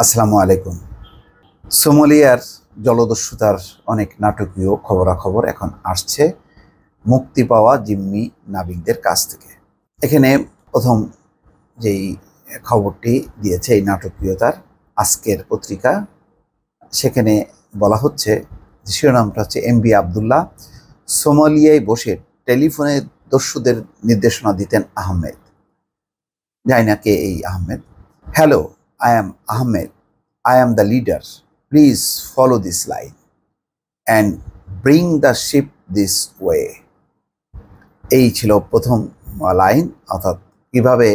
আসসালামু আলাইকুম। সোমালিয়ার জলদস্যুতার অনেক নাটকীয় খবরাখবর এখন আসছে মুক্তি পাওয়া জিম্মি নাবিকদের কাছ থেকে। এখানে প্রথম যেই খবরটি দিয়েছে এই নাটকীয়তার আজকের পত্রিকা, সেখানে বলা হচ্ছে, শিরোনামটা হচ্ছে এমভি আবদুল্লাহ সোমালিয়ায় বসে টেলিফোনে দস্যুদের নির্দেশনা দিতেন আহমেদ। জানি না কে এই Ahmed. Hello, I am Ahmed. I am the leader. Please follow this line and bring the ship this way. এই ছিল প্রথম লাইন, অর্থাৎ কিভাবে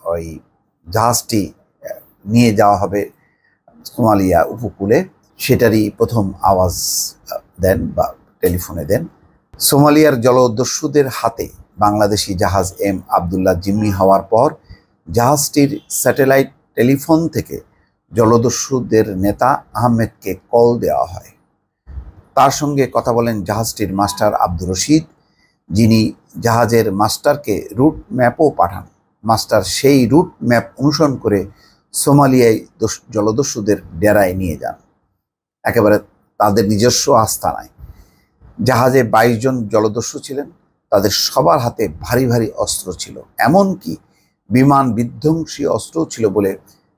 ওই জাহাজটি নিয়ে যাওয়া হবে সোমালিয়া উপকূলে, সেটারই প্রথম আওয়াজ দেন বা টেলিফোনে দেন। সোমালিয়ার জলদস্যুদের হাতে বাংলাদেশি জাহাজ এম আবদুল্লাহ জিম্মি হওয়ার পর জাহাজটির স্যাটেলাইট টেলিফোন থেকে জলদস্যুদের নেতা আহমেদকে কল দেওয়া হয়। তার সঙ্গে কথা বলেন জাহাজটির মাস্টার আব্দুর রশিদ, যিনি জাহাজের মাস্টারকে রুট ম্যাপও পাঠান। মাস্টার সেই রুট ম্যাপ অনুসরণ করে সোমালিয়ায় জলদস্যুদের ডেরায় নিয়ে যান, একেবারে তাদের নিজস্ব আস্তানায়। জাহাজে 22 জন জলদস্যু ছিলেন। তাদের সবার হাতে ভারী ভারী অস্ত্র ছিল, এমনকি বিমান বিধ্বংসী অস্ত্র ছিল বলে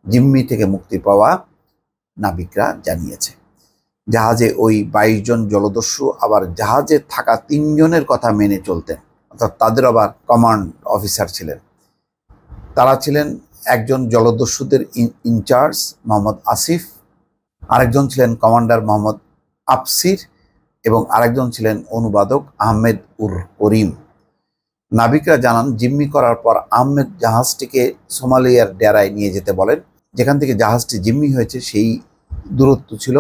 জিম্মি থেকে মুক্তি পাওয়া নাবিকরা জানিয়েছে। জাহাজে ওই 22 জন জলদস্যু আবার জাহাজে থাকা 3 জনের কথা মেনে চলতেন, অর্থাৎ তাদের আবার কমান্ড অফিসার ছিলেন। তারা ছিলেন একজন জলদস্যুদের ইনচার্জ মোহাম্মদ আসিফ, আরেকজন ছিলেন কমান্ডার মোহাম্মদ আফসির এবং আরেকজন ছিলেন অনুবাদক আহমেদ উর করিম। নাবিকরা জানান, জিম্মি করার পর আহমেদ জাহাজটিকে সোমালিয়ার ডেরায় নিয়ে যেতে বলেন। যেখান থেকে জাহাজটি জিম্মি হয়েছে সেই দূরত্ব ছিল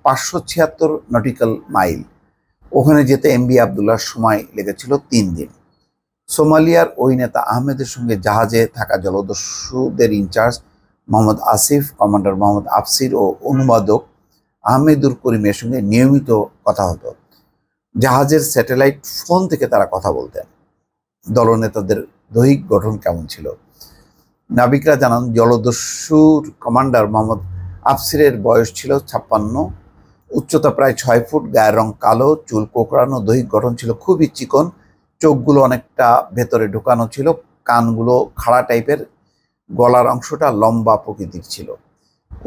576 নটিক্যাল মাইল। ওখানে যেতে এমভি আবদুল্লাহর সময় লেগেছিল 3 দিন। সোমালিয়ার ওই নেতা আহমেদের সঙ্গে জাহাজে থাকা জলদস্যুদের ইনচার্জ মোহাম্মদ আসিফ, কমান্ডার মোহাম্মদ আফসির ও অনুবাদক আহমেদুর করিমের সঙ্গে নিয়মিত কথা হতো। জাহাজের স্যাটেলাইট ফোন থেকে তারা কথা বলতেন। দলনেতাদের দৈহিক গঠন কেমন ছিল? নাবিকরা জানান, জলদস্যুর কমান্ডার মোহাম্মদ আফসিরের বয়স ছিল 56, উচ্চতা প্রায় 6 ফুট, গায়ের রং কালো, চুল কোঁকড়ানো, দৈহিক গঠন ছিল খুবই চিকন, চোখগুলো অনেকটা ভেতরে ঢোকানো ছিল, কানগুলো খাড়া টাইপের, গলার অংশটা লম্বা প্রকৃতির ছিল।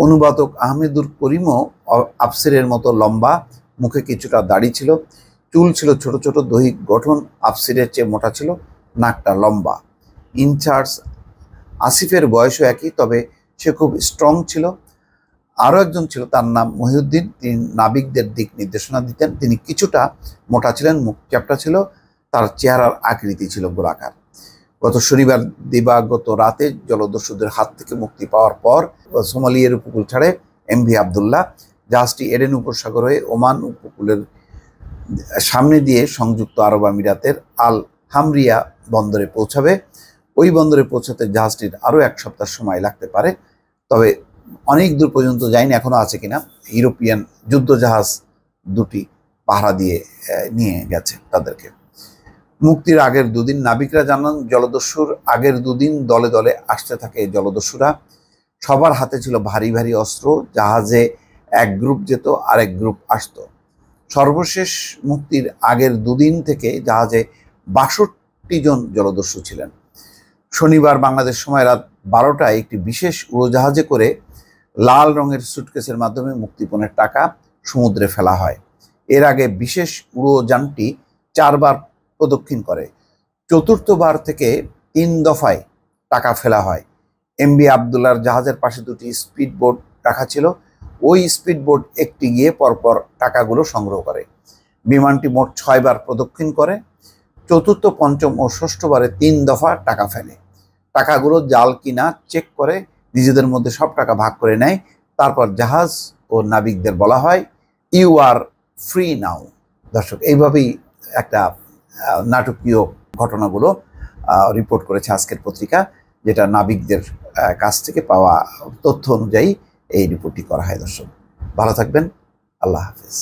অনুবাদক আহমেদুর করিমও আফসিরের মতো লম্বা, মুখে কিছুটা দাড়ি ছিল, চুল ছিল ছোট ছোট, দৈহিক গঠন আফসিরের চেয়ে মোটা ছিল, নাকটা লম্বা। ইনচার্জ আসিফের বয়সও একই, তবে সে খুব স্ট্রং ছিল। আরও একজন ছিল, তার নাম মহিউদ্দিন, তিনি নাবিকদের দিক নির্দেশনা দিতেন। তিনি কিছুটা মোটা ছিলেন, মুখ চ্যাপ্টা ছিল, তার চেহারার আকৃতি ছিল গোলাকার। গত শনিবার দিবাগত রাতে জলদস্যুদের হাত থেকে মুক্তি পাওয়ার পর সোমালিয়ার উপকূল ছাড়ে এমভি আবদুল্লাহ। জাহাজটি এডেন উপসাগর হয়ে ওমান উপকূলের সামনে দিয়ে সংযুক্ত আরব আমিরাতের আল হামরিয়া বন্দরে পৌঁছাবে। ওই বন্দরে পৌঁছাতে জাহাজটির আরও 1 সপ্তাহ সময় লাগতে পারে, তবে অনেক দূর পর্যন্ত যায়নি, এখনও আছে কিনা। ইউরোপিয়ান যুদ্ধজাহাজ 2টি পাহারা দিয়ে নিয়ে গেছে তাদেরকে। মুক্তির আগের 2 দিন নাবিকরা জানান, জলদস্যুর আগের 2 দিন দলে দলে আসতে থাকে জলদস্যুরা। সবার হাতে ছিল ভারী ভারী অস্ত্র। জাহাজে এক গ্রুপ যেত, আরেক গ্রুপ আসতো। সর্বশেষ মুক্তির আগের 2 দিন থেকে জাহাজে 62 জন জলদস্যু ছিলেন। শনিবার বাংলাদেশ সময় রাত 12টায় একটি বিশেষ উড়োজাহাজে করে লাল রঙের সুটকেসের মাধ্যমে মুক্তিপণের টাকা সমুদ্রে ফেলা হয়। এর আগে বিশেষ উড়োযানটি 4 বার প্রদক্ষিণ করে। 4র্থ বার থেকে 3 দফায় টাকা ফেলা হয়। এমভি আবদুল্লাহর জাহাজের পাশে 2টি স্পিড বোট রাখা ছিল। ওই স্পিড বোট একটি গিয়ে পরপর টাকাগুলো সংগ্রহ করে। বিমানটি মোট 6 বার প্রদক্ষিণ করে। 4র্থ, 5ম ও 6ষ্ঠ বারে 3 দফা টাকা ফেলে। টাকাগুলো জাল কিনা চেক করে নিজেদের মধ্যে সব টাকা ভাগ করে নেয়। তারপর জাহাজ ও নাবিকদের বলা হয়, ইউ আর ফ্রি নাও। দর্শক, এইভাবেই একটা নাটকীয় ঘটনাগুলো রিপোর্ট করেছে আজকের পত্রিকা, যেটা নাবিকদের কাছ থেকে পাওয়া তথ্য অনুযায়ী এই রিপোর্টটি করা হয়। দর্শক, ভালো থাকবেন। আল্লাহ হাফেজ।